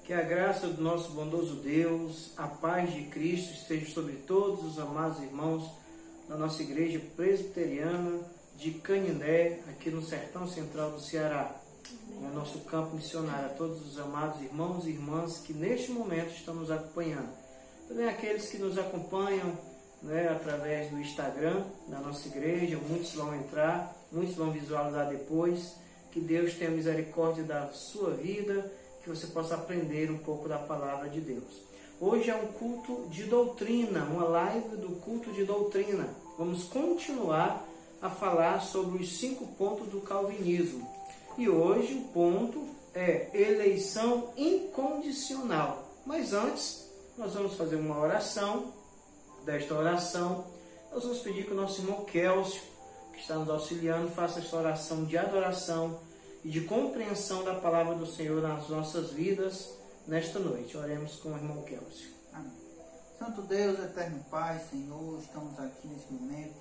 Que a graça do nosso bondoso Deus, a paz de Cristo esteja sobre todos os amados irmãos da nossa igreja presbiteriana de Canindé, aqui no sertão central do Ceará. É nosso campo missionário, a todos os amados irmãos e irmãs que neste momento estão nos acompanhando. Também aqueles que nos acompanham, né, através do Instagram da nossa igreja, muitos vão entrar, muitos vão visualizar depois. Que Deus tenha misericórdia da sua vida, que você possa aprender um pouco da palavra de Deus. Hoje é um culto de doutrina, uma live do culto de doutrina. Vamos continuar a falar sobre os 5 pontos do calvinismo. E hoje o ponto é eleição incondicional. Mas antes, nós vamos fazer uma oração. Desta oração, nós vamos pedir que o nosso irmão Kélcio, que está nos auxiliando, faça esta oração de adoração e de compreensão da palavra do Senhor nas nossas vidas nesta noite. Oremos com o irmão Kélcio. Amém. Santo Deus, eterno Pai, Senhor, estamos aqui nesse momento,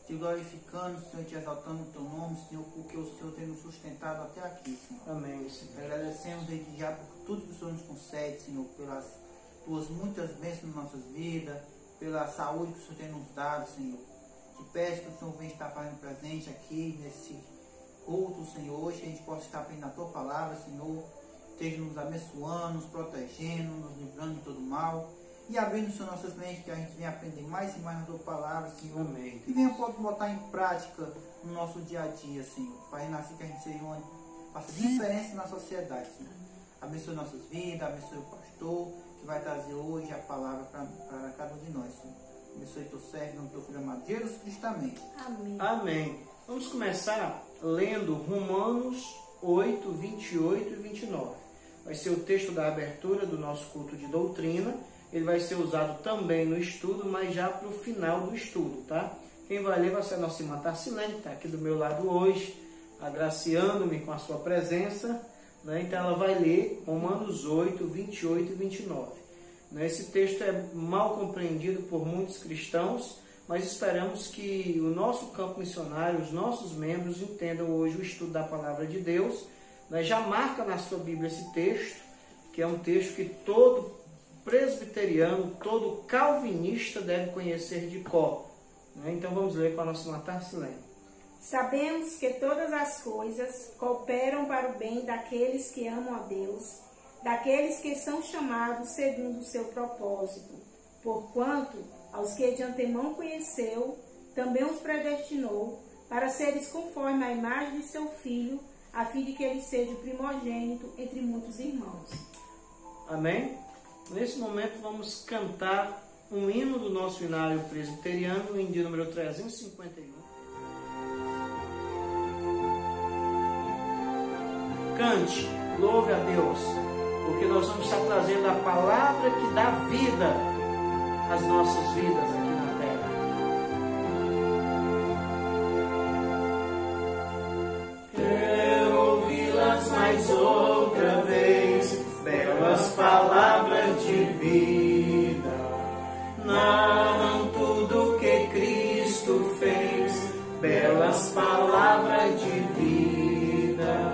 te glorificando, Senhor, te exaltando o teu nome, Senhor, porque o Senhor tem nos sustentado até aqui, Senhor. Amém, Senhor. Agradecemos desde já por tudo que o Senhor nos concede, Senhor, pelas tuas muitas bênçãos nas nossas vidas, pela saúde que o Senhor tem nos dado, Senhor. Te peço que o Senhor venha estar fazendo presente aqui nesse culto, Senhor, hoje a gente possa estar aprendendo a tua palavra, Senhor, esteja nos abençoando, nos protegendo, nos livrando de todo mal e abrindo, Senhor, nossas mentes, que a gente venha aprender mais e mais na tua palavra, Senhor. Amém. E venha botar em prática no nosso dia a dia, Senhor, fazendo assim que a gente seja faça diferença na sociedade, Senhor. Abençoe nossas vidas, abençoe o pastor que vai trazer hoje a palavra para cada um de nós, Senhor. Abençoe teu servo, no teu filho amado Jesus Cristo. Amém. Amém. Amém. Vamos começar lendo Romanos 8, 28 e 29. Vai ser o texto da abertura do nosso culto de doutrina. Ele vai ser usado também no estudo, mas já para o final do estudo, tá? Quem vai ler vai ser a nossa irmã Tarcilene, que está aqui do meu lado hoje, agraciando-me com a sua presença, né? Então ela vai ler Romanos 8, 28 e 29. Esse texto é mal compreendido por muitos cristãos, mas esperamos que o nosso campo missionário, os nossos membros, entendam hoje o estudo da palavra de Deus. Já marca na sua Bíblia esse texto, que é um texto que todo presbiteriano, todo calvinista deve conhecer de cor. Então vamos ler com a nossa irmã Tarcilene. Sabemos que todas as coisas cooperam para o bem daqueles que amam a Deus, daqueles que são chamados segundo o seu propósito. Porquanto, aos que de antemão conheceu, também os predestinou para seres conforme a imagem de seu Filho, a fim de que ele seja o primogênito entre muitos irmãos. Amém? Nesse momento vamos cantar um hino do nosso hinário presbiteriano, o hino de número 351. Cante, louve a Deus, porque nós vamos estar trazendo a palavra que dá vida às nossas vidas aqui na terra. Quero ouvi-las mais outra vez, belas palavras de vida, narram tudo que Cristo fez, belas palavras de vida.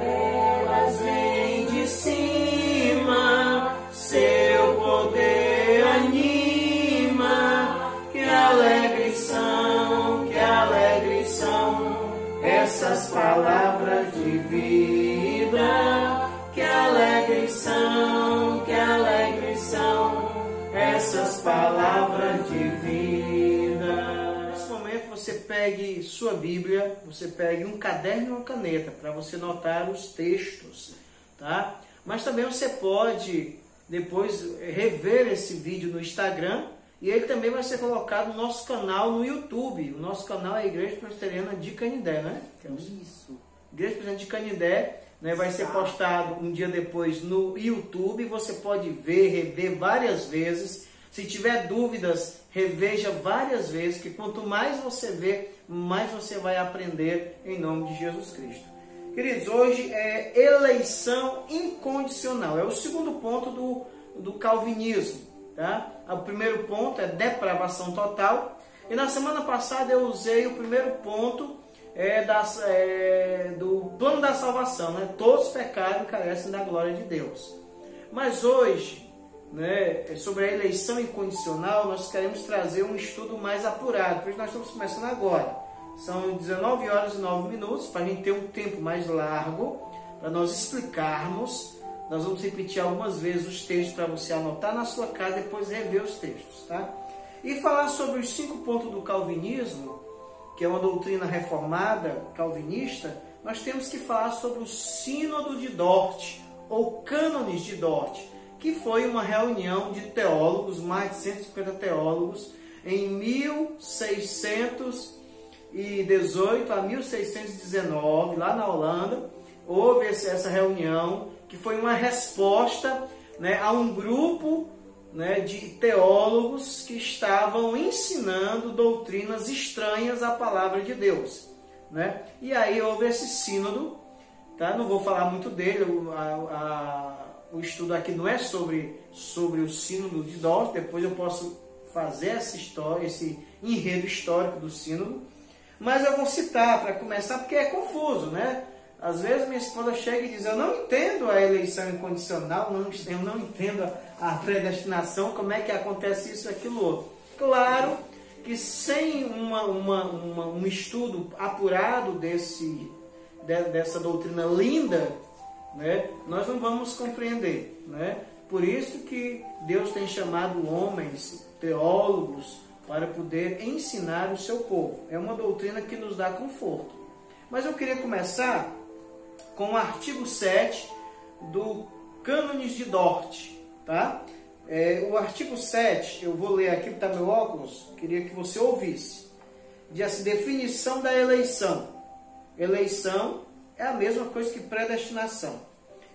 Elas vêm de cima, seu poder anima. Que alegres são essas palavras de vida. Que alegres são essas palavras de vida. Nesse momento você pegue sua Bíblia, você pegue um caderno e uma caneta para você notar os textos, tá? Mas também você pode depois rever esse vídeo no Instagram e ele também vai ser colocado no nosso canal no YouTube. O nosso canal é a Igreja Presbiteriana de Canindé, né? Isso. Igreja Presbiteriana de Canindé, né? Vai ser postado um dia depois no YouTube. Você pode ver, rever várias vezes. Se tiver dúvidas, reveja várias vezes, que quanto mais você vê, mais você vai aprender em nome de Jesus Cristo. Queridos, hoje é eleição incondicional. É o segundo ponto do calvinismo. Tá? O primeiro ponto é depravação total E na semana passada eu usei o primeiro ponto do plano da salvação, né? Todos pecaram e carecem da glória de Deus. Mas hoje, né, sobre a eleição incondicional, nós queremos trazer um estudo mais apurado, por isso nós estamos começando agora. São 19 horas e 9 minutos, para a gente ter um tempo mais largo, para nós explicarmos. Nós vamos repetir algumas vezes os textos para você anotar na sua casa e depois rever os textos, tá? E falar sobre os 5 pontos do calvinismo, que é uma doutrina reformada calvinista. Nós temos que falar sobre o Sínodo de Dort, ou Cânones de Dort, que foi uma reunião de teólogos, mais de 150 teólogos, em 1618 a 1619, lá na Holanda. Houve essa reunião, que foi uma resposta, né, a um grupo, né, de teólogos que estavam ensinando doutrinas estranhas à palavra de Deus, né? E aí houve esse sínodo, tá? Não vou falar muito dele, o estudo aqui não é sobre o sínodo de Dort. Depois eu posso fazer essa história, esse enredo histórico do sínodo, mas eu vou citar para começar, porque é confuso, né? Às vezes minha esposa chega e diz: eu não entendo a eleição incondicional, eu não entendo a predestinação, como é que acontece isso, aquilo, outro. Claro que sem um estudo apurado dessa doutrina linda, né, nós não vamos compreender, né? Por isso que Deus tem chamado homens, teólogos, para poder ensinar o seu povo. É uma doutrina que nos dá conforto. Mas eu queria começar com o artigo 7 do Cânones de Dort, tá? O artigo 7, eu vou ler aqui, está meu óculos, queria que você ouvisse. Diz assim: definição da eleição. Eleição é a mesma coisa que predestinação,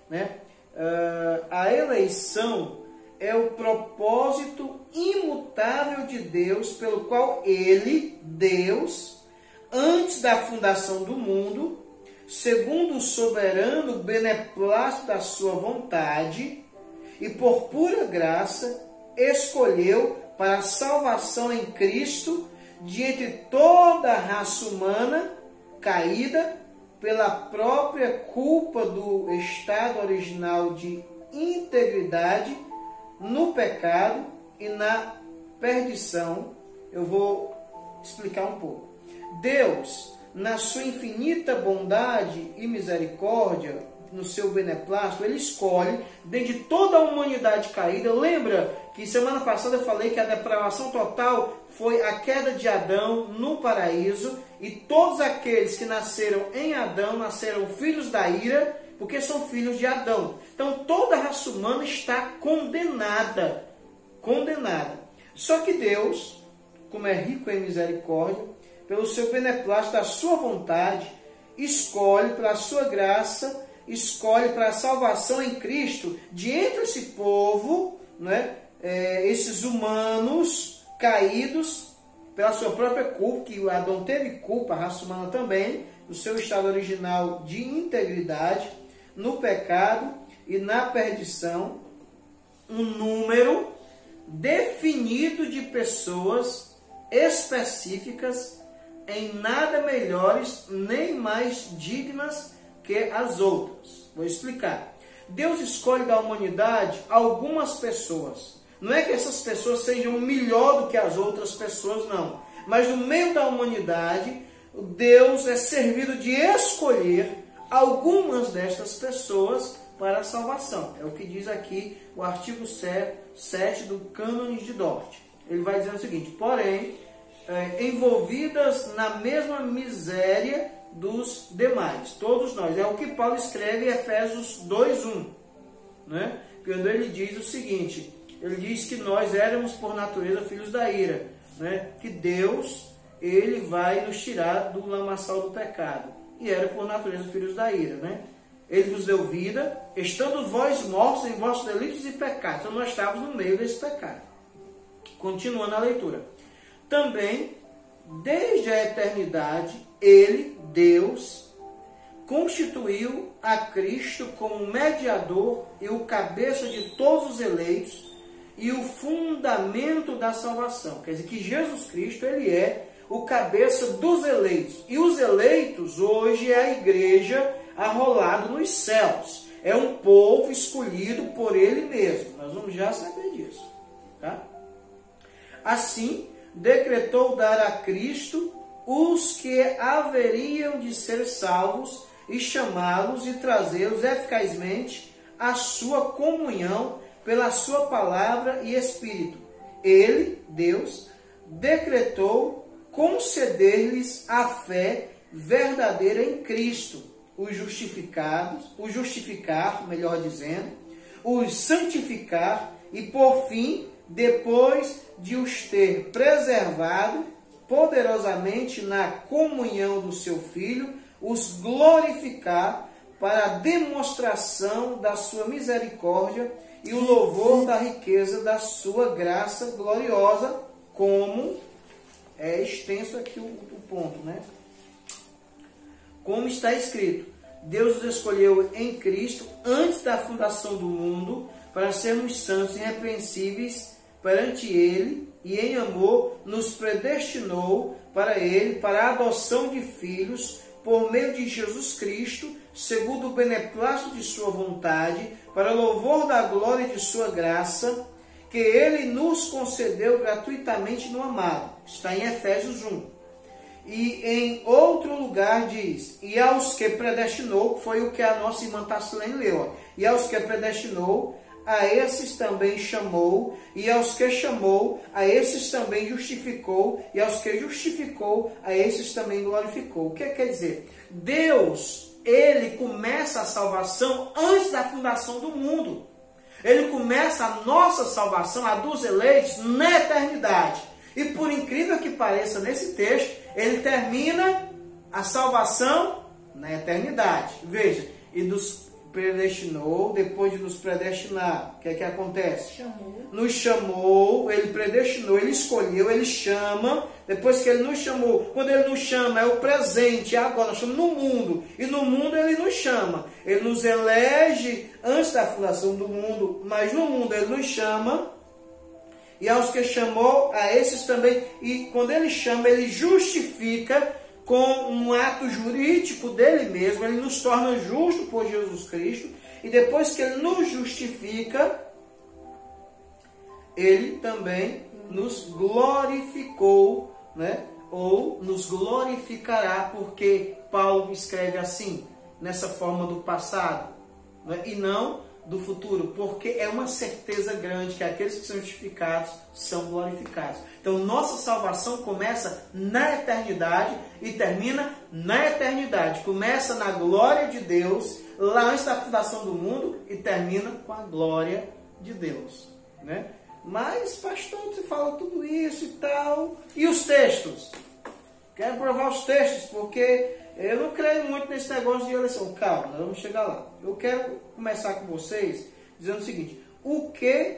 né? A eleição é o propósito imutável de Deus, pelo qual Ele, Deus, antes da fundação do mundo, segundo o soberano beneplácito da sua vontade, e por pura graça, escolheu para a salvação em Cristo, de entre toda a raça humana caída, pela própria culpa do estado original de integridade, no pecado e na perdição. Eu vou explicar um pouco. Deus, na sua infinita bondade e misericórdia, no seu beneplácito, Ele escolhe, dentre toda a humanidade caída. Lembra que semana passada eu falei que a depravação total foi a queda de Adão no paraíso, e todos aqueles que nasceram em Adão nasceram filhos da ira, porque são filhos de Adão. Então toda a raça humana está condenada. Só que Deus, como é rico em misericórdia, pelo seu beneplácito, da sua vontade, escolhe pela sua graça, escolhe para a salvação em Cristo, de entre esse povo, né, esses humanos caídos, pela sua própria culpa, que Adão teve culpa, a raça humana também, no seu estado original de integridade, no pecado e na perdição, um número definido de pessoas específicas, em nada melhores nem mais dignas que as outras. Vou explicar. Deus escolhe da humanidade algumas pessoas. Não é que essas pessoas sejam melhor do que as outras pessoas, não. Mas no meio da humanidade, Deus é servido de escolher algumas destas pessoas para a salvação. É o que diz aqui o artigo 7 do Cânones de Dort. Ele vai dizendo o seguinte: porém, envolvidas na mesma miséria dos demais, todos nós. É o que Paulo escreve em Efésios 2:1, né? Quando ele diz o seguinte: ele diz que nós éramos por natureza filhos da ira, né? Que Deus, Ele vai nos tirar do lamaçal do pecado, e era por natureza filhos da ira, né? Ele vos deu vida, estando vós mortos em vossos delitos e pecados. Então nós estávamos no meio desse pecado. Continuando a leitura. Também, desde a eternidade, Ele, Deus, constituiu a Cristo como mediador e o cabeça de todos os eleitos, e o fundamento da salvação. Quer dizer que Jesus Cristo, ele é o cabeça dos eleitos. E os eleitos hoje é a igreja arrolado nos céus. É um povo escolhido por ele mesmo. Nós vamos já saber disso. Tá? Assim, decretou dar a Cristo os que haveriam de ser salvos e chamá-los e trazê-los eficazmente à sua comunhão pela sua palavra e Espírito. Ele, Deus, decretou conceder-lhes a fé verdadeira em Cristo, os justificar, melhor dizendo, os santificar e, por fim, depois de os ter preservado poderosamente na comunhão do seu Filho, os glorificar para a demonstração da sua misericórdia e o louvor da riqueza da sua graça gloriosa, como é extenso aqui o ponto, né? Como está escrito, Deus os escolheu em Cristo antes da fundação do mundo para sermos santos e irrepreensíveis perante Ele, e em amor nos predestinou para Ele, para a adoção de filhos, por meio de Jesus Cristo, segundo o beneplácito de sua vontade, para louvor da glória de sua graça, que Ele nos concedeu gratuitamente no amado. Está em Efésios 1. E em outro lugar diz, e aos que predestinou, foi o que a nossa irmã Tassilene leu, e aos que predestinou, a esses também chamou, e aos que chamou, a esses também justificou, e aos que justificou, a esses também glorificou. O que quer dizer? Deus, Ele começa a salvação antes da fundação do mundo. Ele começa a nossa salvação, a dos eleitos, na eternidade. E por incrível que pareça nesse texto, ele termina a salvação na eternidade. Veja, e dos predestinou, depois de nos predestinar, o que é que acontece? Nos chamou, ele predestinou, ele escolheu, ele chama, depois que ele nos chamou, quando ele nos chama, é o presente, agora nós estamos no mundo, e no mundo ele nos chama, ele nos elege antes da fundação do mundo, mas no mundo ele nos chama, e aos que chamou, a esses também, e quando ele chama, ele justifica com um ato jurídico dele mesmo, ele nos torna justo por Jesus Cristo, e depois que ele nos justifica, ele também nos glorificou, né? Ou nos glorificará, porque Paulo escreve assim, nessa forma do passado, né? E não do futuro, porque é uma certeza grande que aqueles que são justificados são glorificados. Então, nossa salvação começa na eternidade e termina na eternidade. Começa na glória de Deus, lá antes da fundação do mundo, e termina com a glória de Deus, né? Mas, pastor, você fala tudo isso e tal. E os textos? Quero provar os textos, porque eu não creio muito nesse negócio de eleição. Calma, nós vamos chegar lá. Eu quero começar com vocês dizendo o seguinte: o que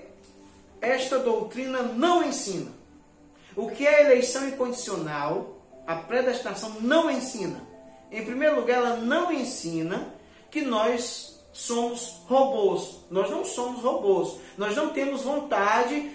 esta doutrina não ensina? O que a eleição incondicional, a predestinação, não ensina? Em primeiro lugar, ela não ensina que nós somos robôs. Nós não somos robôs. Nós não temos vontade,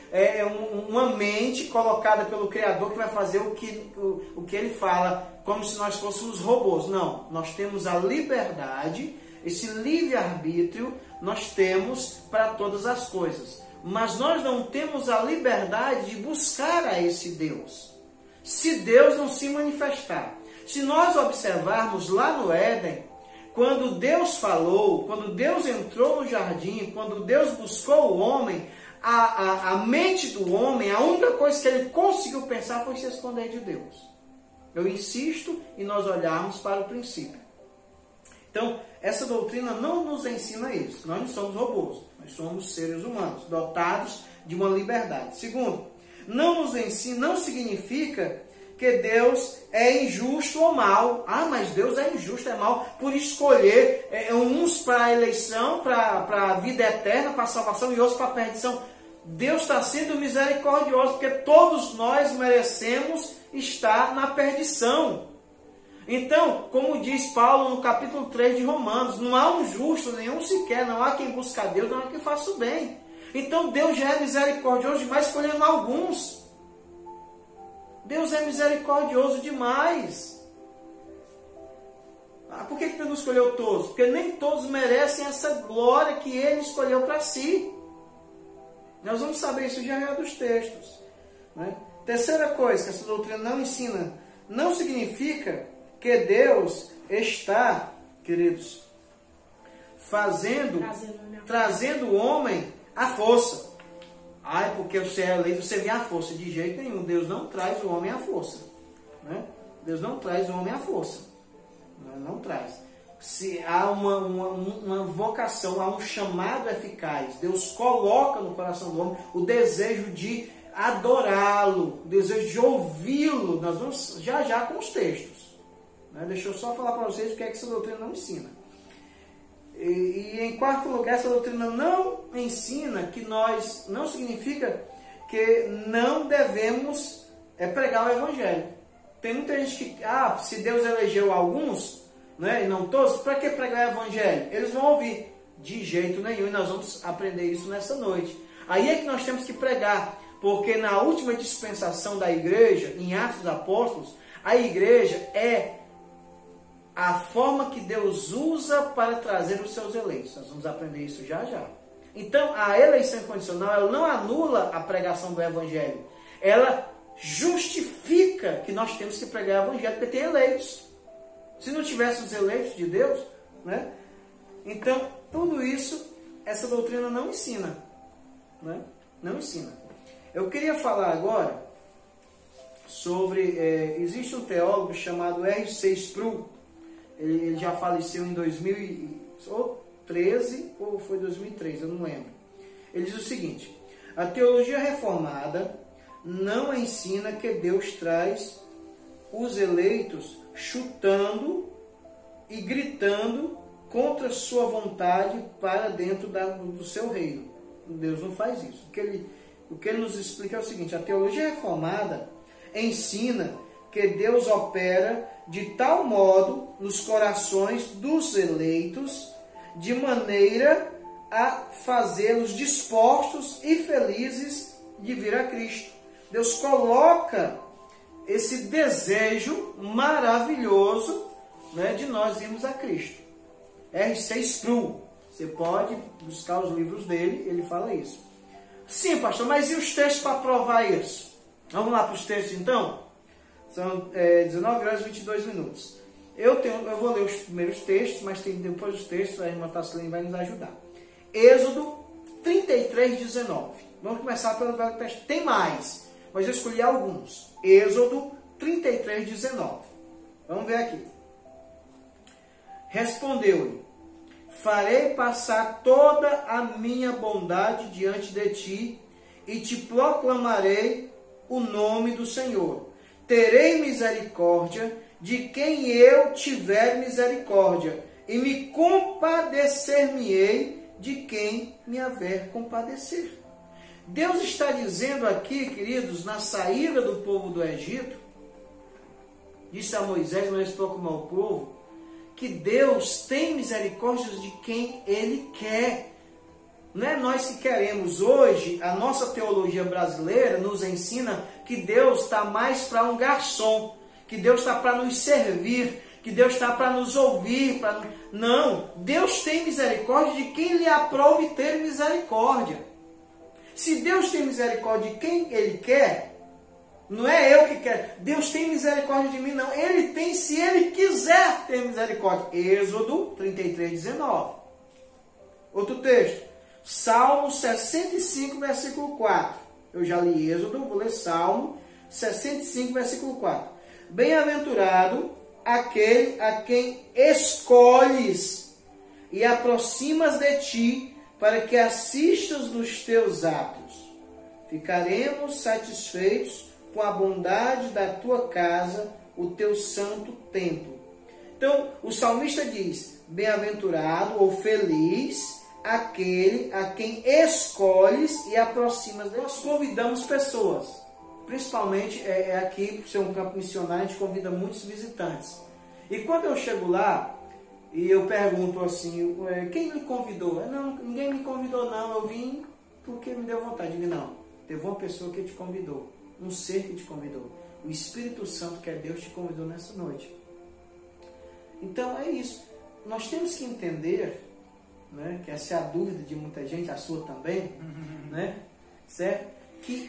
uma mente colocada pelo Criador que vai fazer o que Ele fala, como se nós fôssemos robôs. Não, nós temos a liberdade, esse livre-arbítrio nós temos para todas as coisas. Mas nós não temos a liberdade de buscar a esse Deus, se Deus não se manifestar. Se nós observarmos lá no Éden, quando Deus falou, quando Deus entrou no jardim, quando Deus buscou o homem, a mente do homem, a única coisa que ele conseguiu pensar foi se esconder de Deus. Eu insisto em nós olharmos para o princípio. Então, essa doutrina não nos ensina isso. Nós não somos robôs, nós somos seres humanos, dotados de uma liberdade. Segundo, não nos ensina, não significa que Deus é injusto ou mau. Ah, mas Deus é injusto, é mau, por escolher uns para a eleição, para a vida eterna, para a salvação, e outros para a perdição. Deus está sendo misericordioso, porque todos nós merecemos estar na perdição. Então, como diz Paulo no capítulo 3 de Romanos, não há um justo, nenhum sequer, não há quem busque a Deus, não há quem faça o bem. Então Deus já é misericordioso demais escolhendo alguns. Deus é misericordioso demais. Por que Deus não escolheu todos? Porque nem todos merecem essa glória que Ele escolheu para si. Nós vamos saber isso já dos textos. Né? Terceira coisa que essa doutrina não ensina, não significa que Deus está, queridos, trazendo o homem à força. Porque você é eleito, você vem à força. De jeito nenhum. Deus não traz o homem à força. Né? Deus não traz o homem à força. Não traz. Se há uma vocação, há um chamado eficaz, Deus coloca no coração do homem o desejo de adorá-lo, o desejo de ouvi-lo. Nós vamos já com os textos. Né? Deixa eu só falar para vocês o que é que essa doutrina não ensina. E em quarto lugar, essa doutrina não ensina que nós, não significa que não devemos pregar o Evangelho. Tem muita gente que, se Deus elegeu alguns, né, e não todos, para que pregar o Evangelho? Eles vão ouvir. De jeito nenhum, e nós vamos aprender isso nessa noite. Aí é que nós temos que pregar, porque na última dispensação da igreja, em Atos dos Apóstolos, a igreja é a forma que Deus usa para trazer os seus eleitos. Nós vamos aprender isso já. Então, a eleição incondicional, ela não anula a pregação do Evangelho. Ela justifica que nós temos que pregar o Evangelho, porque tem eleitos. Se não tivesse os eleitos de Deus, né? Então, tudo isso, essa doutrina não ensina. Né? Não ensina. Eu queria falar agora sobre... existe um teólogo chamado R.C. Sproul. Ele já faleceu em 2013 ou foi 2003, eu não lembro. Ele diz o seguinte: a teologia reformada não ensina que Deus traz os eleitos chutando e gritando contra sua vontade para dentro do seu reino. Deus não faz isso. O que ele nos explica é o seguinte: a teologia reformada ensina que Deus opera de tal modo nos corações dos eleitos, de maneira a fazê-los dispostos e felizes de vir a Cristo. Deus coloca esse desejo maravilhoso, né, de nós irmos a Cristo. R.C. Sproul, você pode buscar os livros dele, ele fala isso. Sim, pastor, mas e os textos para provar isso? Vamos lá para os textos então? São 19 horas e 22 minutos. Eu vou ler os primeiros textos, mas tem depois os textos, a irmã Tassilene vai nos ajudar. Êxodo 33, 19. Vamos começar pelo Velho Testamento. Tem mais, mas eu escolhi alguns. Êxodo 33, 19. Vamos ver aqui. Respondeu-lhe: farei passar toda a minha bondade diante de ti e te proclamarei o nome do Senhor. Terei misericórdia de quem eu tiver misericórdia, e me compadecer-me-ei de quem me haver compadecer. Deus está dizendo aqui, queridos, na saída do povo do Egito, disse a Moisés proclamou ao povo, que Deus tem misericórdia de quem Ele quer. Não é nós que queremos. Hoje, a nossa teologia brasileira nos ensina que Deus está mais para um garçom, que Deus está para nos servir, que Deus está para nos ouvir. Não, Deus tem misericórdia de quem lhe aprove ter misericórdia. Se Deus tem misericórdia de quem Ele quer, não é eu que quero. Deus tem misericórdia de mim, não. Ele tem, se Ele quiser ter misericórdia. Êxodo 33, 19. Outro texto. Salmo 65, versículo 4. Eu já li Êxodo, vou ler Salmo 65, versículo 4. Bem-aventurado aquele a quem escolhes e aproximas de ti, para que assistas nos teus atos. Ficaremos satisfeitos com a bondade da tua casa, o teu santo templo. Então, o salmista diz: bem-aventurado ou feliz aquele a quem escolhes e aproximas. Nós convidamos pessoas, principalmente aqui, por ser um campo missionário, a gente convida muitos visitantes. E quando eu chego lá e eu pergunto assim: quem me convidou? Não, ninguém me convidou não, eu vim porque me deu vontade. Não, teve uma pessoa que te convidou, um ser que te convidou. O Espírito Santo, que é Deus, te convidou nessa noite. Então é isso. Nós temos que entender, né, que essa é a dúvida de muita gente, a sua também, né, certo? Que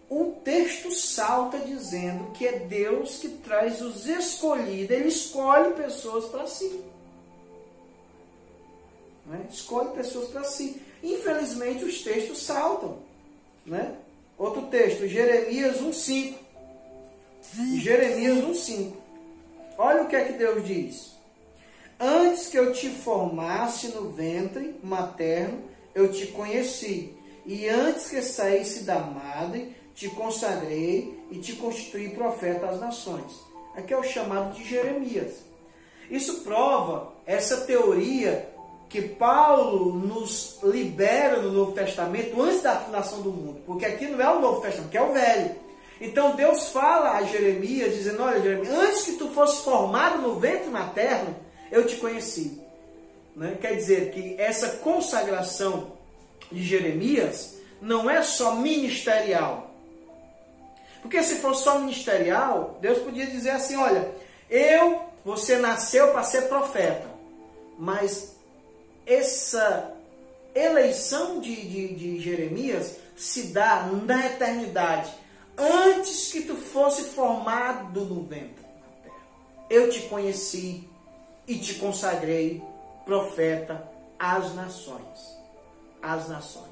o texto salta dizendo que é Deus que traz os escolhidos, Ele escolhe pessoas para si. Né? Escolhe pessoas para si. Infelizmente os textos saltam. Né? Outro texto, Jeremias 1,5. Jeremias 1,5. Olha o que é que Deus diz. Antes que eu te formasse no ventre materno, eu te conheci. E antes que saísse da madre, te consagrei e te constituí profeta às nações. Aqui é o chamado de Jeremias. Isso prova essa teoria que Paulo nos libera no Novo Testamento antes da fundação do mundo. Porque aqui não é o Novo Testamento, que é o Velho. Então Deus fala a Jeremias, dizendo, olha Jeremias, antes que tu fosse formado no ventre materno, eu te conheci. Né? Quer dizer que essa consagração de Jeremias não é só ministerial. Porque se fosse só ministerial, Deus podia dizer assim, olha, você nasceu para ser profeta, mas essa eleição de Jeremias se dá na eternidade, antes que tu fosse formado no ventre materno. Eu te conheci e te consagrei profeta às nações. Às nações.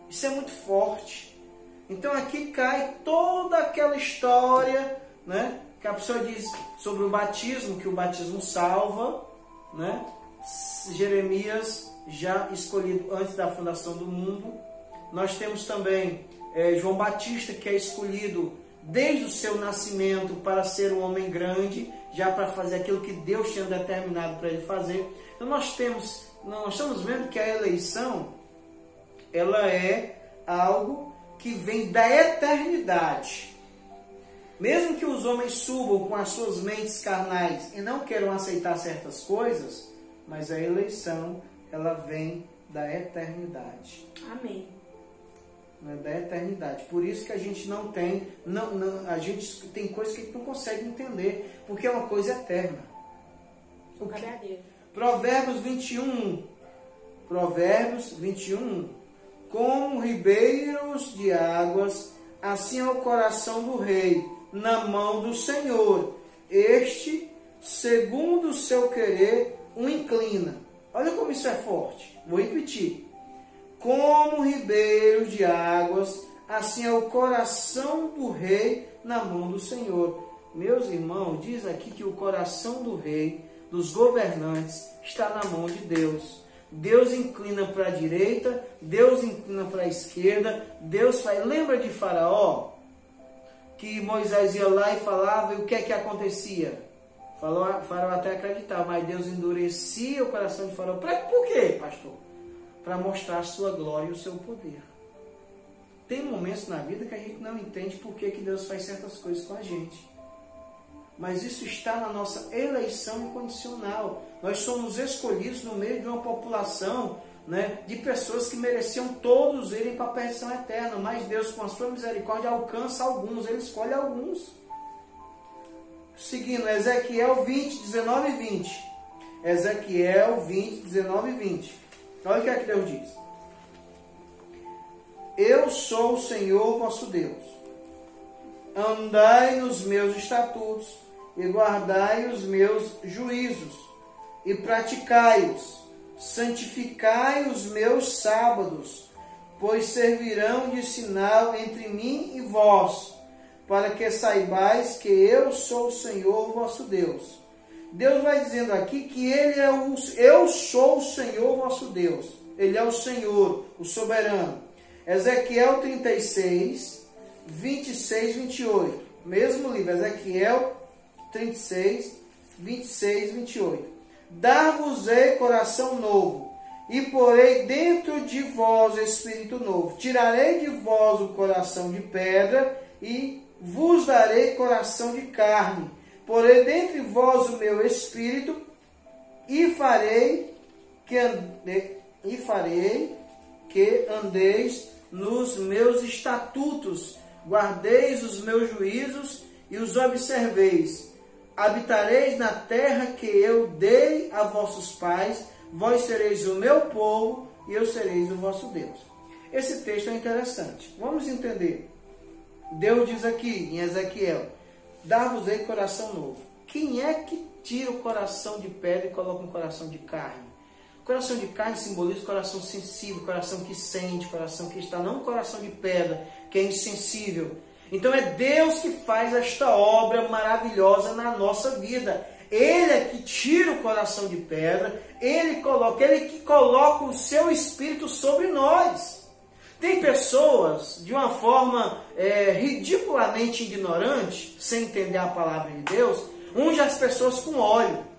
Isso é muito forte. Então aqui cai toda aquela história, né, que a pessoa diz sobre o batismo, que o batismo salva, né? Jeremias já escolhido antes da fundação do mundo. Nós temos também João Batista, que é escolhido desde o seu nascimento para ser um homem grande, já para fazer aquilo que Deus tinha determinado para ele fazer. Então nós estamos vendo que a eleição, ela é algo que vem da eternidade. Mesmo que os homens subam com as suas mentes carnais e não queiram aceitar certas coisas, mas a eleição, ela vem da eternidade. Amém. Da eternidade. Por isso que a gente não tem, a gente tem coisas que a gente não consegue entender, porque é uma coisa eterna. Provérbios 21. Provérbios 21. Como ribeiros de águas, assim é o coração do rei, na mão do Senhor. Este, segundo o seu querer, o inclina. Olha como isso é forte. Vou repetir. Como ribeiro de águas, assim é o coração do rei na mão do Senhor. Meus irmãos, diz aqui que o coração do rei, dos governantes, está na mão de Deus. Deus inclina para a direita, Deus inclina para a esquerda, Deus faz. Lembra de Faraó? Que Moisés ia lá e falava, e o que é que acontecia? Faraó até acreditava, mas Deus endurecia o coração de Faraó. Por quê, pastor? Para mostrar a sua glória e o seu poder. Tem momentos na vida que a gente não entende por que Deus faz certas coisas com a gente. Mas isso está na nossa eleição incondicional. Nós somos escolhidos no meio de uma população, né, de pessoas que mereciam todos irem para a perdição eterna. Mas Deus, com a sua misericórdia, alcança alguns. Ele escolhe alguns. Seguindo, Ezequiel 20, 19 e 20. Ezequiel 20, 19 e 20. Olha o que é que Deus diz. Eu sou o Senhor vosso Deus. Andai nos meus estatutos e guardai os meus juízos e praticai-os. Santificai os meus sábados, pois servirão de sinal entre mim e vós, para que saibais que eu sou o Senhor vosso Deus. Deus vai dizendo aqui que eu sou o Senhor vosso Deus. Ele é o Senhor, o soberano. Ezequiel 36, 26, 28. Mesmo livro, Ezequiel 36, 26, 28. Dar-vos-ei coração novo, e porei dentro de vós espírito novo. Tirarei de vós o coração de pedra, e vos darei coração de carne. Porei dentre vós o meu espírito, e farei que que andeis nos meus estatutos, guardeis os meus juízos e os observeis. Habitareis na terra que eu dei a vossos pais, vós sereis o meu povo e eu sereis o vosso Deus. Esse texto é interessante. Vamos entender. Deus diz aqui em Ezequiel: dar-vos-ei coração novo. Quem é que tira o coração de pedra e coloca um coração de carne? O coração de carne simboliza o coração sensível, o coração que sente, o coração que está, não um coração de pedra, que é insensível. Então é Deus que faz esta obra maravilhosa na nossa vida. Ele é que tira o coração de pedra, Ele que coloca o seu Espírito sobre nós. Tem pessoas, de uma forma ridiculamente ignorante, sem entender a palavra de Deus, unge as pessoas com óleo.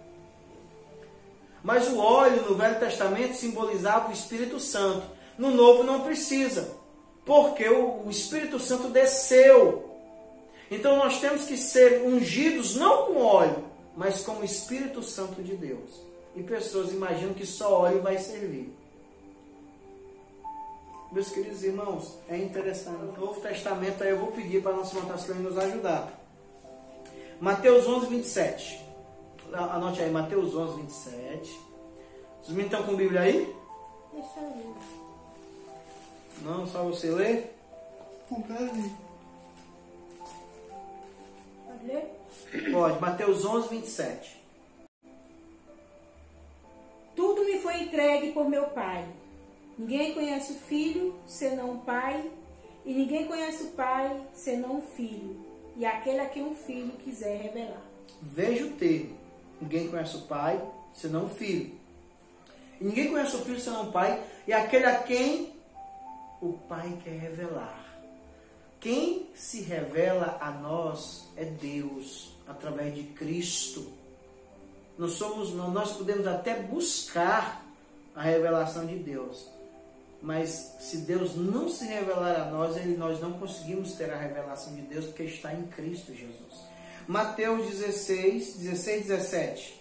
Mas o óleo no Velho Testamento simbolizava o Espírito Santo. No Novo não precisa, porque o Espírito Santo desceu. Então nós temos que ser ungidos não com óleo, mas com o Espírito Santo de Deus. E pessoas imaginam que só óleo vai servir. Meus queridos irmãos, é interessante. No Novo Testamento, aí eu vou pedir para a nossa votação nos ajudar. Mateus 11, 27. Anote aí, Mateus 11, 27. Os meninos estão com a Bíblia aí? Deixa eu ver. Não, só você ler? Comprei. Pode ler? Pode, Mateus 11, 27. Tudo me foi entregue por meu Pai. Ninguém conhece o Filho, senão o Pai, e ninguém conhece o Pai, senão o Filho, e aquele a quem o Filho quiser revelar. Veja o termo. Ninguém conhece o Pai, senão o Filho. E ninguém conhece o Filho, senão o Pai, e aquele a quem o Pai quer revelar. Quem se revela a nós é Deus, através de Cristo. Nós podemos até buscar a revelação de Deus, mas se Deus não se revelar a nós, nós não conseguimos ter a revelação de Deus, porque está em Cristo Jesus. Mateus 16, 17.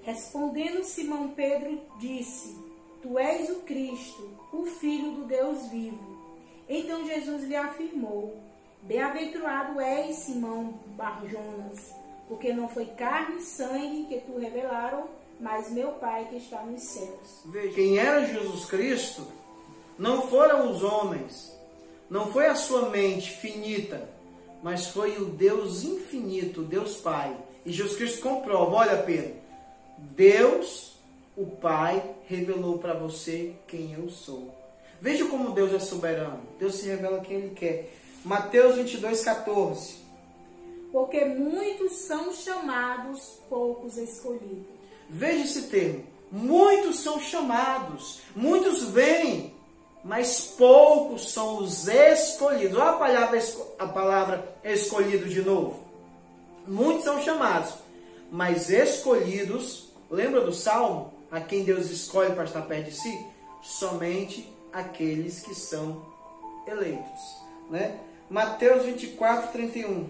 Respondendo Simão Pedro, disse: Tu és o Cristo, o Filho do Deus vivo. Então Jesus lhe afirmou: Bem-aventurado és, Simão Bar-Jonas, porque não foi carne e sangue que tu revelaram, mas meu Pai que está nos céus. Veja, quem era Jesus Cristo não foram os homens, não foi a sua mente finita, mas foi o Deus infinito, Deus Pai. E Jesus Cristo comprova: olha, Pedro, Deus, o Pai, revelou para você quem eu sou. Veja como Deus é soberano. Deus se revela quem Ele quer. Mateus 22, 14. Porque muitos são chamados, poucos escolhidos. Veja esse termo. Muitos são chamados, muitos vêm, mas poucos são os escolhidos. Olha a palavra escolhido de novo. Muitos são chamados, mas escolhidos, lembra do Salmo? A quem Deus escolhe para estar perto de si? Somente aqueles que são eleitos, né? Mateus 24, 31.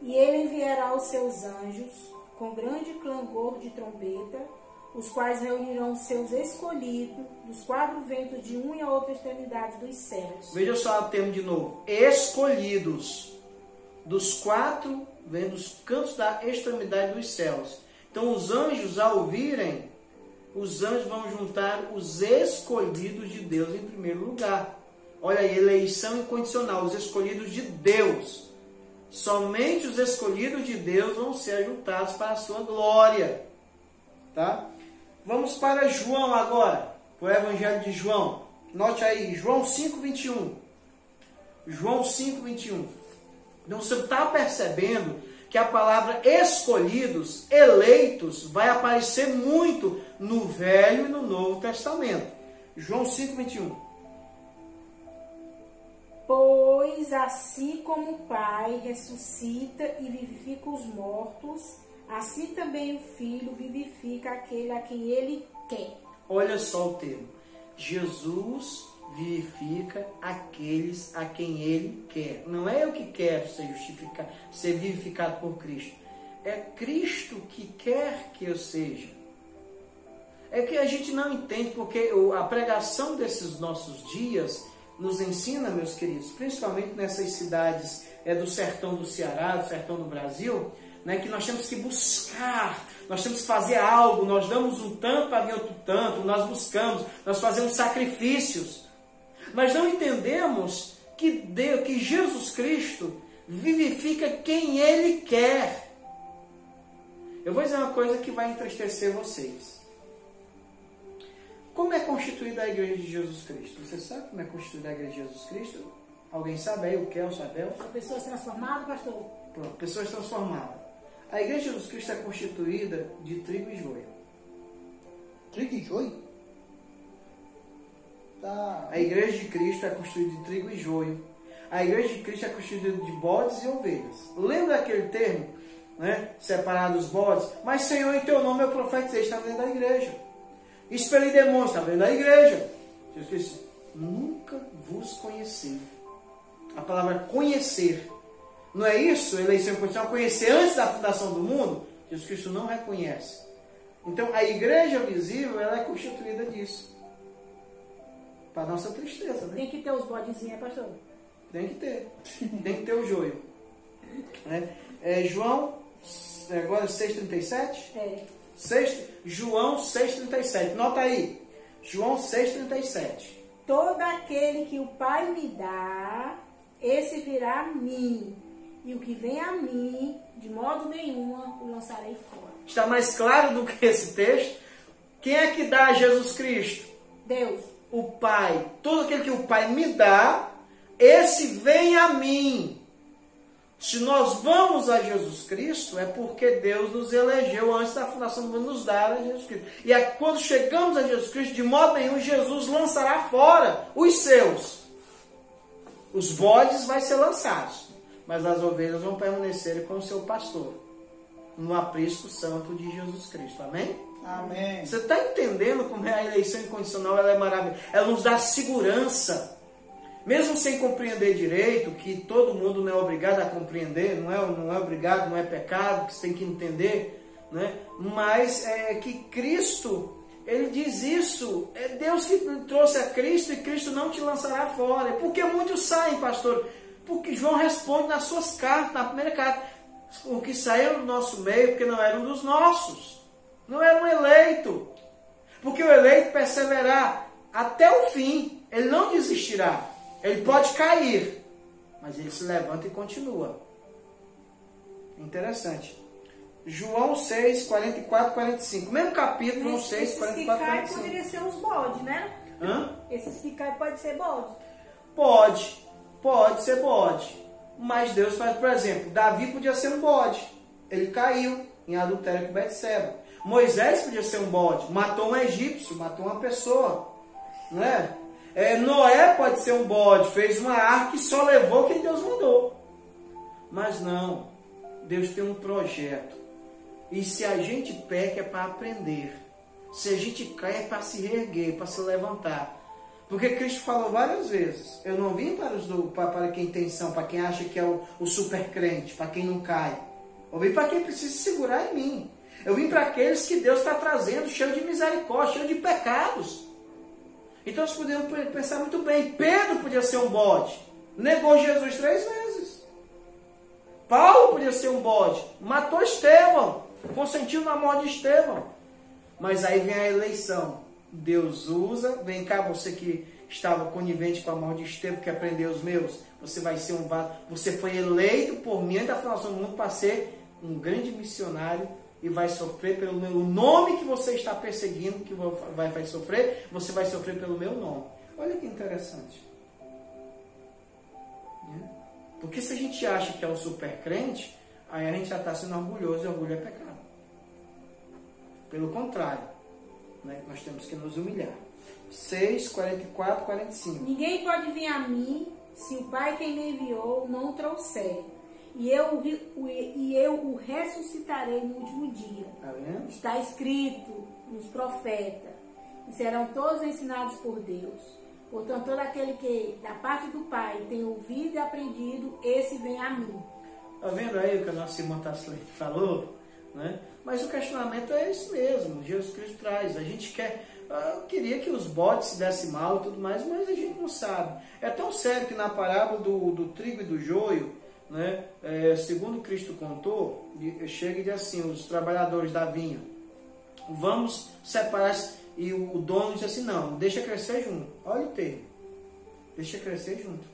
E ele enviará os seus anjos com grande clangor de trombeta, os quais reunirão os seus escolhidos dos quatro ventos de uma e a outra extremidade dos céus. Veja só o termo de novo. Escolhidos dos quatro ventos, dos cantos da extremidade dos céus. Então os anjos, ao ouvirem, os anjos vão juntar os escolhidos de Deus em primeiro lugar. Olha aí, eleição incondicional, os escolhidos de Deus. Somente os escolhidos de Deus vão ser juntados para a sua glória. Tá? Vamos para João agora, para o Evangelho de João. Note aí, João 5, 21. João 5, 21. Então você está percebendo que a palavra escolhidos, eleitos, vai aparecer muito no Velho e no Novo Testamento. João 5, 21. Pois assim como o Pai ressuscita e vivifica os mortos, assim também o Filho vivifica aquele a quem Ele quer. Olha só o termo. Jesus vivifica aqueles a quem Ele quer. Não é eu que quero ser vivificado por Cristo. É Cristo que quer que eu seja. É que a gente não entende, porque a pregação desses nossos dias nos ensina, meus queridos, principalmente nessas cidades do sertão do Ceará, do sertão do Brasil, né, que nós temos que buscar, nós temos que fazer algo, nós damos um tanto para vir outro tanto, nós buscamos, nós fazemos sacrifícios. Mas não entendemos que Jesus Cristo vivifica quem Ele quer. Eu vou dizer uma coisa que vai entristecer vocês. Como é constituída a Igreja de Jesus Cristo? Você sabe como é constituída a Igreja de Jesus Cristo? Alguém sabe aí? O Kelso, Abel? Pessoas transformadas, pastor? Pronto, pessoas transformadas. A Igreja de Jesus Cristo é constituída de trigo e joio. Trigo e joio? Tá. A Igreja de Cristo é constituída de trigo e joio. A Igreja de Cristo é constituída de bodes e ovelhas. Lembra daquele termo, né? Separar dos bodes? Mas, Senhor, em teu nome eu profetizei, está dentro da igreja. Expeli demônios, está dentro da igreja. Jesus disse, nunca vos conheci. A palavra conhecer. Não é isso? Eleição condicional, conhecer antes da fundação do mundo? Jesus Cristo não reconhece. Então, a igreja visível, ela é constituída disso. Para nossa tristeza, né? Tem que ter os bodezinhos, pastor? Tem que ter. Tem que ter o joio. João, agora 6,37? João 6,37. Nota aí. João 6,37. Todo aquele que o Pai me dá, esse virá a mim. E o que vem a mim, de modo nenhum, o lançarei fora. Está mais claro do que esse texto? Quem é que dá a Jesus Cristo? Deus. O Pai. Todo aquele que o Pai me dá, esse vem a mim. Se nós vamos a Jesus Cristo, é porque Deus nos elegeu antes da fundação do mundo, nos dar a Jesus Cristo. E quando chegamos a Jesus Cristo, de modo nenhum, Jesus lançará fora os seus. Os bodes vão ser lançados, mas as ovelhas vão permanecer com o seu pastor, no aprisco santo de Jesus Cristo. Amém? Amém. Você está entendendo como a eleição incondicional ela é maravilhosa? Ela nos dá segurança. Mesmo sem compreender direito, que todo mundo não é obrigado a compreender, não é obrigado, não é pecado, que você tem que entender, né? Mas que Cristo, Ele diz isso, é Deus que trouxe a Cristo e Cristo não te lançará fora. Por que muitos saem, pastor? Porque João responde nas suas cartas, na primeira carta, o que saíram do nosso meio, porque não eram dos nossos, não eram eleitos. Porque o eleito perseverar até o fim, ele não desistirá. Ele pode cair, mas ele se levanta e continua. Interessante. João 6, 44, 45. Mesmo capítulo, João 6, 44, 45. Esses que caem poderiam ser os bodes, né? Esses que caem podem ser bode. Pode ser bode. Mas Deus faz, por exemplo, Davi podia ser um bode. Ele caiu em adultério com Betseba. Moisés podia ser um bode. Matou um egípcio, matou uma pessoa. Não é? Noé pode ser um bode, fez uma arca e só levou quem Deus mandou. Mas não, Deus tem um projeto. E se a gente peca é para aprender. Se a gente cai é para se reerguer, para se levantar. Porque Cristo falou várias vezes, eu não vim para quem tem intenção, para quem acha que é o super crente, para quem não cai. Eu vim para quem precisa segurar em mim. Eu vim para aqueles que Deus está trazendo, cheio de misericórdia, cheio de pecados. Então nós podemos pensar muito bem. Pedro podia ser um bode. Negou Jesus 3 vezes. Paulo podia ser um bode. Matou Estevão. Consentiu na morte de Estevão. Mas aí vem a eleição. Deus usa. Vem cá, você que estava conivente com a morte de Estevão, que aprendeu os meus. Você vai ser um vaso. Você foi eleito por mim antes da fundação do mundo para ser um grande missionário. E vai sofrer pelo meu nome que você está perseguindo, que vai sofrer, você vai sofrer pelo meu nome. Olha que interessante. Porque se a gente acha que é um super crente, aí a gente já está sendo orgulhoso, e orgulho é pecado. Pelo contrário, né? Nós temos que nos humilhar. 6, 44, 45. Ninguém pode vir a mim se o Pai quem me enviou não o trouxer. E eu o ressuscitarei no último dia. Tá vendo? Está escrito nos profetas. E serão todos ensinados por Deus. Portanto, todo aquele que da parte do Pai tem ouvido e aprendido, esse vem a mim. Está vendo aí o que a nossa irmã Tassilene falou? Né? Mas o questionamento é esse mesmo, Jesus Cristo traz. A gente queria que os bodes se dessem mal e tudo mais, mas a gente não sabe. É tão sério que na parábola do trigo e do joio, né, segundo Cristo contou, chega e diz assim, os trabalhadores da vinha, vamos separar, e o dono diz assim, não, deixa crescer junto. Olha o termo, deixa crescer junto.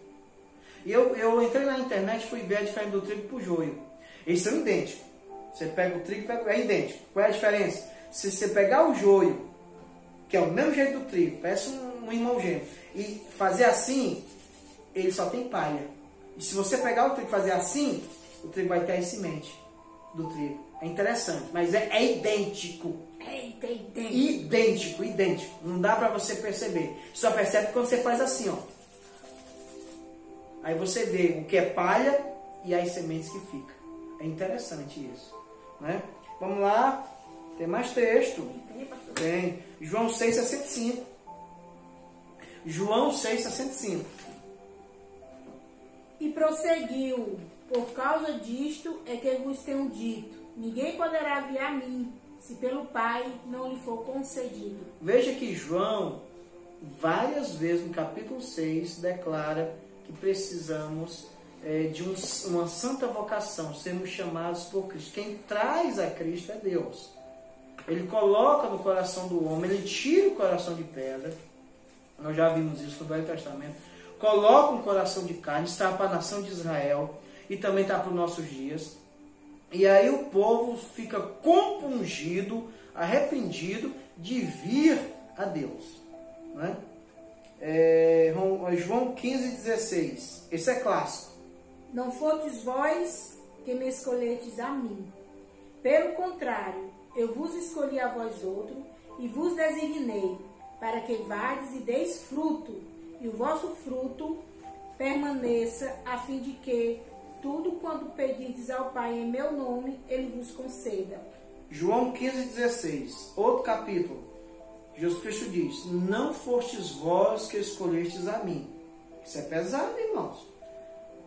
E eu entrei na internet e fui ver a diferença do trigo para o joio. Eles são idênticos. Você pega o trigo, é idêntico. Qual é a diferença? Se você pegar o joio, que é o mesmo jeito do trigo, parece um irmão gêmeo, e fazer assim, ele só tem palha. E se você pegar o trigo e fazer assim, o trigo vai ter a semente do trigo. É interessante, mas é idêntico. Idêntico. Não dá para você perceber. Só percebe quando você faz assim, ó. Aí você vê o que é palha e as sementes que ficam. É interessante isso, né? Vamos lá, tem mais texto. Tem. João 6,65. João 6,65. E prosseguiu, por causa disto é que eu vos tenho dito, ninguém poderá vir a mim, se pelo Pai não lhe for concedido. Veja que João, várias vezes no capítulo 6, declara que precisamos de uma santa vocação, sermos chamados por Cristo. Quem traz a Cristo é Deus. Ele coloca no coração do homem, ele tira o coração de pedra. Nós já vimos isso no Velho Testamento. Coloca um coração de carne, está para a nação de Israel e também está para os nossos dias. E aí o povo fica compungido, arrependido de vir a Deus. Né? João 15,16. Esse é clássico. Não fostes vós que me escolhetes a mim. Pelo contrário, eu vos escolhi a vós outros e vos designei, para que vades e deis fruto, e o vosso fruto permaneça, a fim de que tudo quanto pedirdes ao Pai em meu nome, Ele vos conceda. João 15,16, outro capítulo. Jesus Cristo diz, não fostes vós que escolhestes a mim. Isso é pesado, irmãos.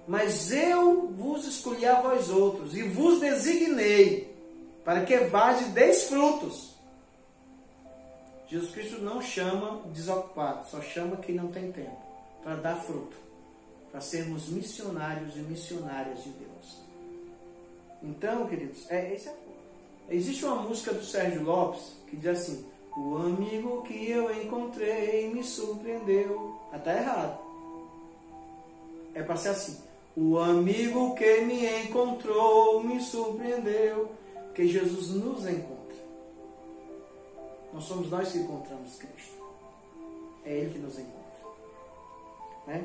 Mas eu vos escolhi a vós outros, e vos designei, para que vades e deis frutos. Jesus Cristo não chama desocupado, só chama quem não tem tempo, para dar fruto, para sermos missionários e missionárias de Deus. Então, queridos, existe uma música do Sérgio Lopes que diz assim, o amigo que eu encontrei me surpreendeu. Está errado. É para ser assim, o amigo que me encontrou me surpreendeu, porque Jesus nos encontra. Não somos nós que encontramos Cristo. É Ele que nos encontra. Né?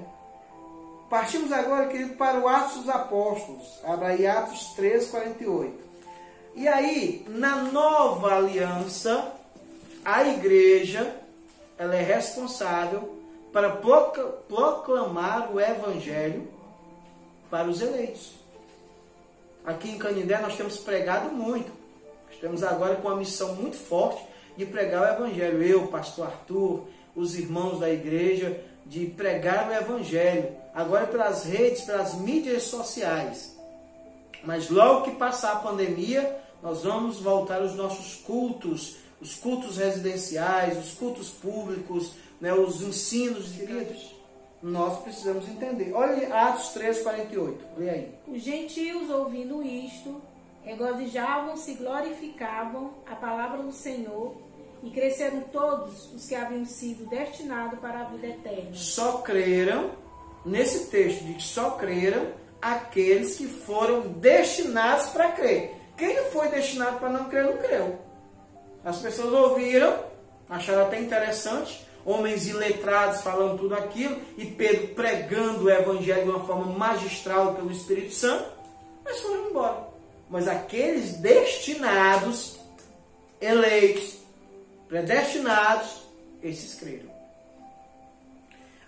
Partimos agora, querido, para o Atos dos Apóstolos. Abra aí Atos 13, 48. E aí, na nova aliança, a igreja, ela é responsável para proclamar o Evangelho para os eleitos. Aqui em Canindé nós temos pregado muito. Estamos agora com uma missão muito forte de pregar o Evangelho. Eu, pastor Arthur, os irmãos da igreja, de pregar o Evangelho. Agora pelas redes, pelas mídias sociais. Mas logo que passar a pandemia, nós vamos voltar aos nossos cultos, os cultos residenciais, os cultos públicos, né, os ensinos de Cristo. Nós precisamos entender. Olha Atos 3, 48. Olha aí. Os gentios, ouvindo isto, regozijavam-se e glorificavam a palavra do Senhor, e cresceram todos os que haviam sido destinados para a vida eterna. Só creram, nesse texto diz só creram aqueles que foram destinados para crer. Quem não foi destinado para não crer, não creu. As pessoas ouviram, acharam até interessante, homens iletrados falando tudo aquilo, e Pedro pregando o Evangelho de uma forma magistral pelo Espírito Santo, mas foram embora. Mas aqueles destinados, eleitos, predestinados, esses creram.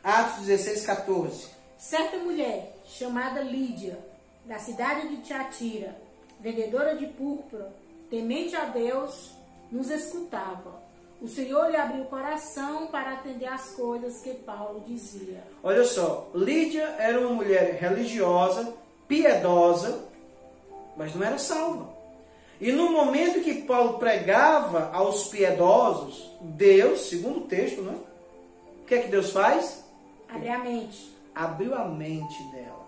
Atos 16, 14. Certa mulher, chamada Lídia, da cidade de Tiatira, vendedora de púrpura, temente a Deus, nos escutava. O Senhor lhe abriu o coração para atender às coisas que Paulo dizia. Olha só, Lídia era uma mulher religiosa, piedosa, mas não era salva. E no momento que Paulo pregava aos piedosos, Deus, segundo o texto, né? O que é que Deus faz? Abre a mente. Abriu a mente dela.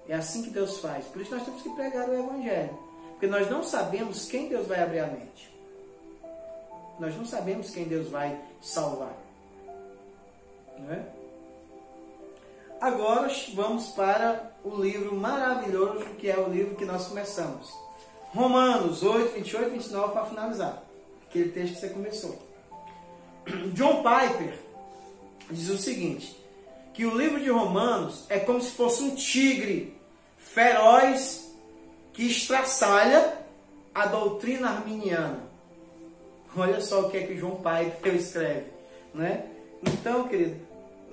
É assim que Deus faz. Por isso nós temos que pregar o Evangelho. Porque nós não sabemos quem Deus vai abrir a mente. Nós não sabemos quem Deus vai salvar. Não é? Agora vamos para o livro maravilhoso, que é o livro que nós começamos. Romanos 8, 28 e 29, para finalizar. Aquele texto que você começou. John Piper diz o seguinte, que o livro de Romanos é como se fosse um tigre feroz que estraçalha a doutrina arminiana. Olha só o que é que John Piper escreve, né? Então, querido,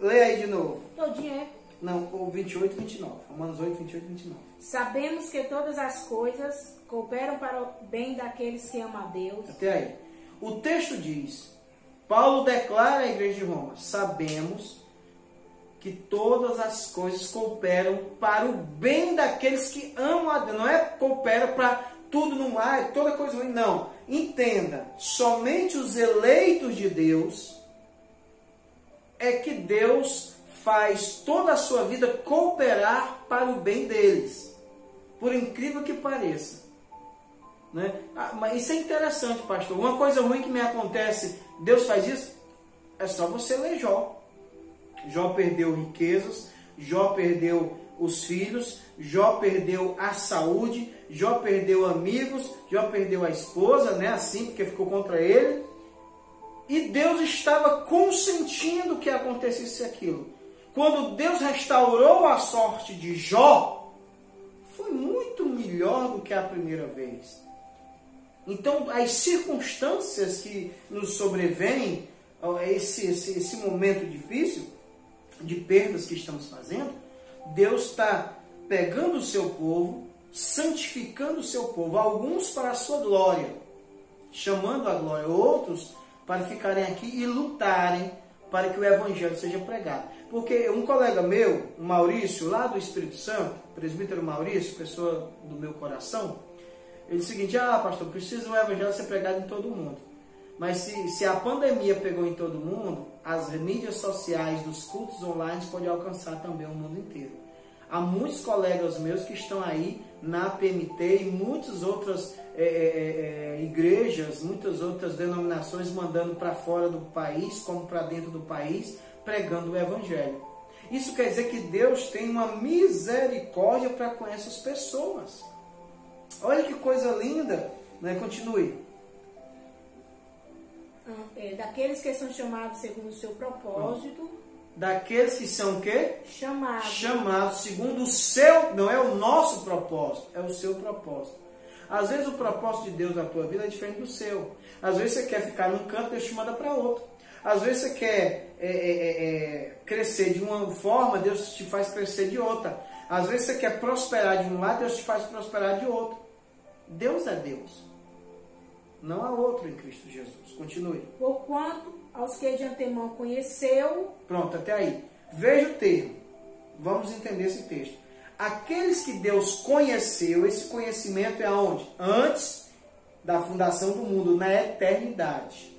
lê aí de novo. Todinho é. Não, o 28 e 29. Romanos 8, 28 e 29. Sabemos que todas as coisas cooperam para o bem daqueles que amam a Deus. Até aí. O texto diz, Paulo declara à igreja de Roma, sabemos que todas as coisas cooperam para o bem daqueles que amam a Deus. Não é coopera para tudo no mar, toda coisa ruim, não. Entenda, somente os eleitos de Deus é que Deus faz toda a sua vida cooperar para o bem deles. Por incrível que pareça. Né? Mas isso é interessante, pastor. Uma coisa ruim que me acontece, Deus faz isso? É só você ler Jó. Jó perdeu riquezas, Jó perdeu os filhos, Jó perdeu a saúde, Jó perdeu amigos, Jó perdeu a esposa, né? Assim, porque ficou contra ele. E Deus estava consentindo que acontecesse aquilo. Quando Deus restaurou a sorte de Jó, foi muito melhor do que a primeira vez. Então, as circunstâncias que nos sobrevêm, esse momento difícil, de perdas que estamos fazendo, Deus está pegando o seu povo, santificando o seu povo, alguns para a sua glória, chamando a glória, outros para ficarem aqui e lutarem para que o Evangelho seja pregado. Porque um colega meu, o Maurício, lá do Espírito Santo, presbítero Maurício, pessoa do meu coração, ele disse o seguinte, pastor, precisa o Evangelho ser pregado em todo mundo. Mas se a pandemia pegou em todo mundo, as mídias sociais dos cultos online podem alcançar também o mundo inteiro. Há muitos colegas meus que estão aí na PMT e muitas outras igrejas, muitas outras denominações mandando para fora do país, como para dentro do país, pregando o Evangelho. Isso quer dizer que Deus tem uma misericórdia para com essas pessoas. Olha que coisa linda, né? Continue. Daqueles que são chamados segundo o seu propósito. Daqueles que são o quê? Chamados segundo o seu, não é o nosso propósito, é o seu propósito. Às vezes o propósito de Deus na tua vida é diferente do seu. Às vezes você quer ficar num canto, Deus te manda para outro. Às vezes você quer crescer de uma forma, Deus te faz crescer de outra. Às vezes você quer prosperar de um lado, Deus te faz prosperar de outro. Deus é Deus. Não há outro em Cristo Jesus. Continue. Porquanto aos que de antemão conheceu... Pronto, até aí. Veja o termo. Vamos entender esse texto. Aqueles que Deus conheceu, esse conhecimento é aonde? Antes da fundação do mundo, na eternidade.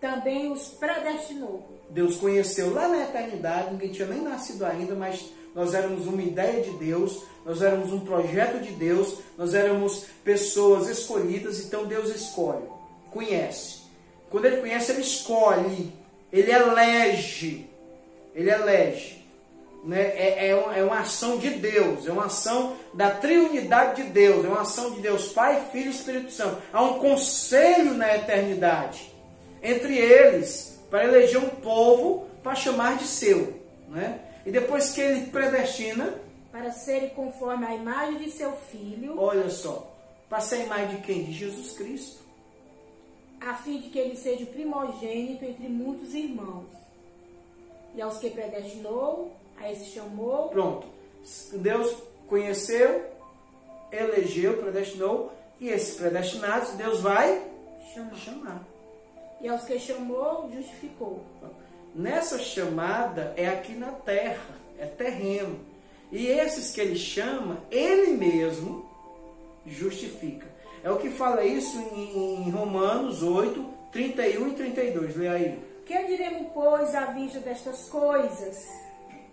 Também os predestinou. Deus conheceu lá na eternidade, ninguém tinha nem nascido ainda, mas nós éramos uma ideia de Deus, nós éramos um projeto de Deus, nós éramos pessoas escolhidas, então Deus escolhe, conhece. Quando Ele conhece, Ele escolhe, Ele elege. Né? É uma ação de Deus, é uma ação da triunidade de Deus, é uma ação de Deus Pai, Filho e Espírito Santo. Há um conselho na eternidade entre eles para eleger um povo para chamar de seu. Né? E depois que Ele predestina... Para serem conforme a imagem de seu Filho. Olha só, para ser a imagem de quem? De Jesus Cristo. A fim de que Ele seja o primogênito entre muitos irmãos. E aos que predestinou, a esse chamou. Pronto. Deus conheceu, elegeu, predestinou. E esses predestinados, Deus vai chamar. E aos que chamou, justificou. Nessa chamada é aqui na terra, é terreno. E esses que ele chama, ele mesmo justifica. É o que fala isso em Romanos 8, 31 e 32. Lê aí. Que diremos, pois, à vista destas coisas?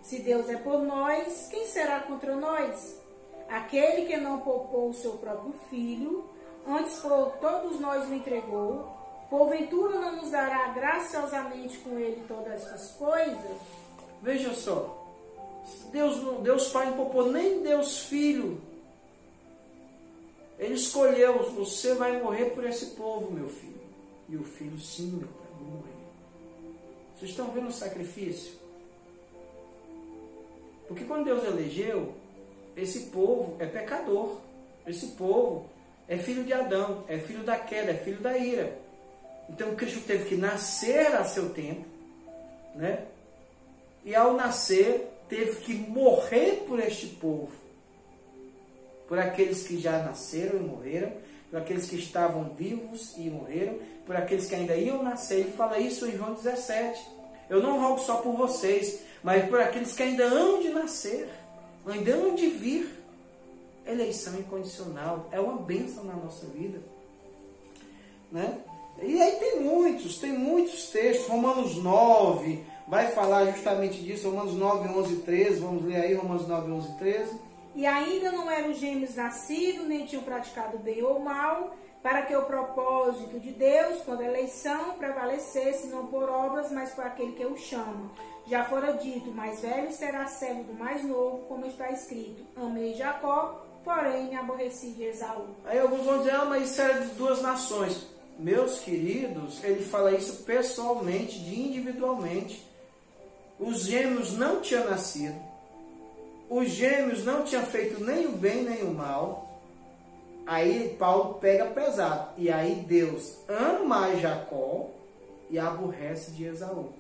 Se Deus é por nós, quem será contra nós? Aquele que não poupou o seu próprio filho, antes por todos nós o entregou, porventura não nos dará graciosamente com ele todas estas coisas? Veja só, Deus Pai não poupou nem Deus Filho. Ele escolheu, você vai morrer por esse povo, meu filho. E o filho, sim, meu pai, vai morrer. Vocês estão vendo o sacrifício? Porque quando Deus elegeu, esse povo é pecador. Esse povo é filho de Adão, é filho da queda, é filho da ira. Então Cristo teve que nascer a seu tempo, né? E ao nascer, teve que morrer por este povo. Por aqueles que já nasceram e morreram, por aqueles que estavam vivos e morreram, por aqueles que ainda iam nascer. Ele fala isso em João 17. Eu não rogo só por vocês, mas por aqueles que ainda hão de nascer, ainda hão de vir. Eleição incondicional é uma bênção na nossa vida, né? E aí tem muitos textos. Romanos 9 vai falar justamente disso. Romanos 9, 11 e 13. Vamos ler aí Romanos 9, 11 e 13. E ainda não eram gêmeos nascidos, nem tinham praticado bem ou mal, para que o propósito de Deus, quando a eleição, prevalecesse, não por obras, mas por aquele que o chama. Já fora dito, o mais velho será servo do mais novo, como está escrito. Amei Jacó, porém me aborreci de Esaú. Aí alguns vão dizer, mas isso era de duas nações. Meus queridos, ele fala isso pessoalmente, individualmente. Os gêmeos não tinham nascido. Os gêmeos não tinham feito nem o bem nem o mal. Aí Paulo pega pesado. E aí Deus ama Jacó e aborrece de Esaú.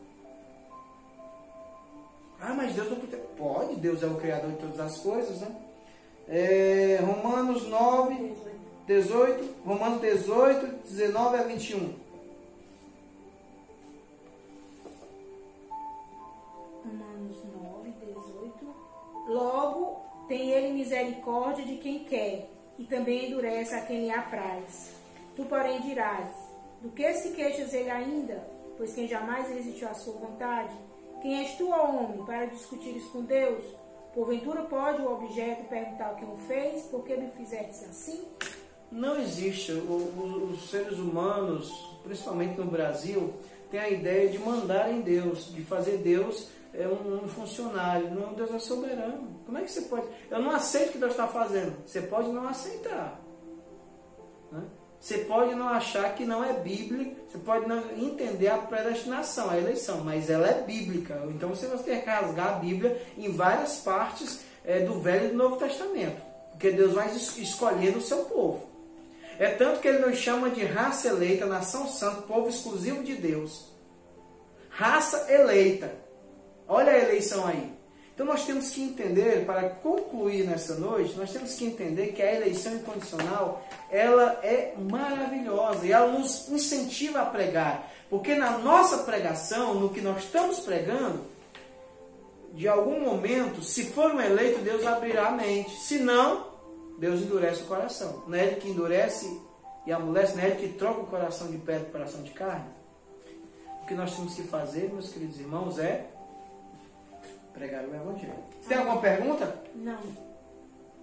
Ah, mas Deus não pode. Deus é o Criador de todas as coisas, né? Romanos 9, 18. Romanos 18, 19 a 21. Romanos 9, 18. Logo, tem ele misericórdia de quem quer, e também endurece a quem lhe apraz. Tu, porém, dirás, do que se queixas ele ainda? Pois quem jamais resistiu à sua vontade? Quem és tu, ó homem, para discutires com Deus? Porventura pode o objeto perguntar o que o fez, por que me fizeste assim? Não existe. Os seres humanos, principalmente no Brasil, têm a ideia de mandar em Deus, de fazer Deus um funcionário. Não, Deus é soberano. Como é que você pode... Eu não aceito o que Deus está fazendo. Você pode não aceitar, né? Você pode não achar que não é bíblico, você pode não entender a predestinação, a eleição, mas ela é bíblica. Então você vai ter que rasgar a Bíblia em várias partes do Velho e do Novo Testamento, porque Deus vai escolher o seu povo. É tanto que ele nos chama de raça eleita, nação santa, povo exclusivo de Deus. Raça eleita. Olha a eleição aí. Então nós temos que entender, para concluir nessa noite, nós temos que entender que a eleição incondicional, ela é maravilhosa e ela nos incentiva a pregar. Porque na nossa pregação, no que nós estamos pregando, de algum momento, se for um eleito, Deus abrirá a mente. Se não, Deus endurece o coração. Não é Ele que endurece e amolece, não é Ele que troca o coração de pedra por coração de carne. O que nós temos que fazer, meus queridos irmãos, é pregar o Evangelho. Você tem alguma pergunta? Não.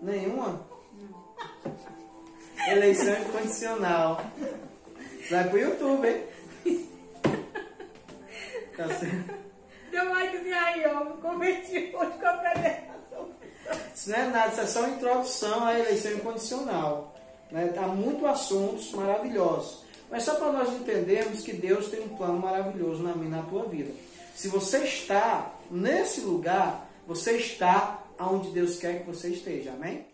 Nenhuma? Não. Eleição incondicional. Vai pro YouTube, hein? Tá certo. Deu um likezinho aí, ó. Me converti hoje com a pregação. Isso não é nada, isso é só uma introdução à eleição incondicional. Né? Há muitos assuntos maravilhosos. Mas só para nós entendermos que Deus tem um plano maravilhoso na minha e na tua vida. Se você está nesse lugar, você está onde Deus quer que você esteja. Amém?